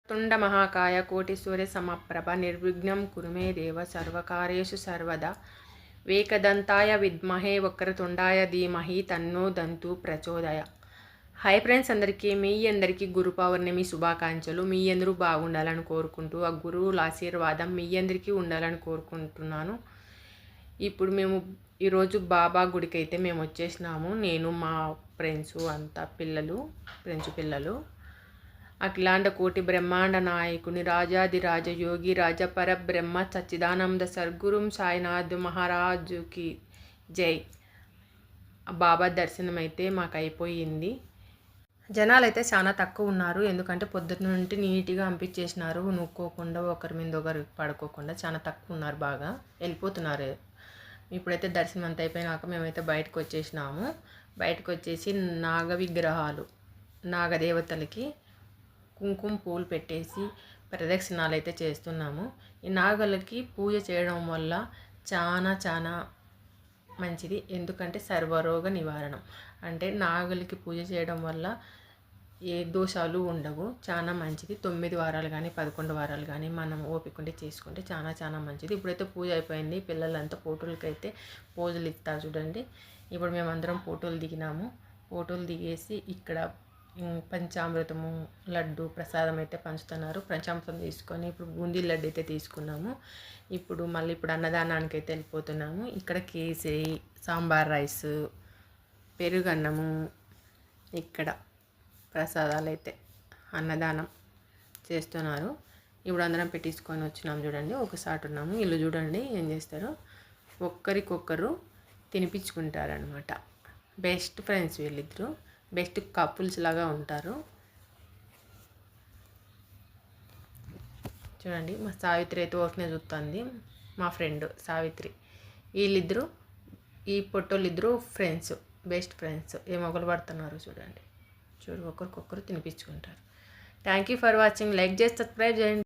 తుండ మహాకాయ కోటి సూర్య సమప్రభ నిర్విఘ్నం కురు మే దేవ సర్వకార్యేషు సర్వదా వేకదంతాయ విద్మహే వక్రతుండాయ ధీమహి తన్నో దంతు ప్రచోదయ. హాయ్ ఫ్రెండ్స్, అందరికీ గురు పౌర్ణమి శుభాకాంక్షలు. మీ అందరూ బాగుండాలని కోరుకుంటూ ఆ గురువుల ఆశీర్వాదం మీ అందరికీ ఉండాలని కోరుకుంటున్నాను. ఇప్పుడు మేము ఈరోజు బాబా గుడికి అయితే మేము వచ్చేసినాము. నేను మా ఫ్రెండ్స్ అంతా ఫ్రెండ్స్ పిల్లలు అఖిలాండ కోటి బ్రహ్మాండ నాయకుని రాజాదిరాజ యోగి రాజ పరబ్రహ్మ సచ్చిదానంద సద్గురుం సాయినాథ్ మహారాజుకి జై. బాబా దర్శనం అయితే మాకు అయిపోయింది. జనాలు అయితే చాలా తక్కువ ఉన్నారు, ఎందుకంటే పొద్దున్న నుండి నీట్గా పంపించేసినారు. నూక్కోకుండా ఒకరి మీద ఒకరు పడుకోకుండా చాలా తక్కువ ఉన్నారు, బాగా వెళ్ళిపోతున్నారు. ఇప్పుడైతే దర్శనం అంతా అయిపోయినాక మేమైతే బయటకు వచ్చేసినాము. బయటకు వచ్చేసి నాగవిగ్రహాలు నాగదేవతలకి కుంకుమ పూలు పెట్టేసి ప్రదక్షిణాలు అయితే చేస్తున్నాము. ఈ నాగలకి పూజ చేయడం వల్ల చాలా మంచిది, ఎందుకంటే సర్వరోగ నివారణం. అంటే నాగలికి పూజ చేయడం వల్ల ఏ దోషాలు ఉండవు, చాలా మంచిది. 9 వారాలు కానీ 11 వారాలు కానీ మనం ఓపికంటే చేసుకుంటే చాలా మంచిది. ఇప్పుడైతే పూజ అయిపోయింది. పిల్లలంతా ఫోటోలకి అయితే పోజులు ఇస్తారు చూడండి. ఇప్పుడు మేమందరం ఫోటోలు దిగినాము. ఫోటోలు దిగేసి ఇక్కడ పంచామృతము లడ్డు ప్రసాదం అయితే పంచుతున్నారు. పంచామృతం తీసుకొని ఇప్పుడు బూందీ లడ్డు అయితే తీసుకున్నాము. ఇప్పుడు అన్నదానానికి అయితే వెళ్ళిపోతున్నాము. ఇక్కడ కేసరి, సాంబార్ రైస్, పెరుగన్నము, ఇక్కడ ప్రసాదాలు అయితే అన్నదానం చేస్తున్నారు. ఇప్పుడు అందరం పెట్టించుకొని వచ్చినాము చూడండి. ఒకసారి ఉన్నాము. ఇల్లు చూడండి ఏం చేస్తారు, ఒక్కరికొక్కరు తినిపించుకుంటారనమాట. బెస్ట్ ఫ్రెండ్స్ వీళ్ళిద్దరు, బెస్ట్ కపుల్స్ లాగా ఉంటారు. చూడండి, మా సావిత్రి అయితే ఓట్నే చూస్తుంది, మా ఫ్రెండ్ సావిత్రి. వీళ్ళిద్దరూ ఈ పొట్టోళ్ళిద్దరూ ఫ్రెండ్స్, బెస్ట్ ఫ్రెండ్స్. ఏ మొగలు పడుతున్నారు చూడండి. ఒకరికొకరు తినిపించుకుంటారు. Thank you for watching. Like చేసి సబ్స్క్రైబ్ చేయండి.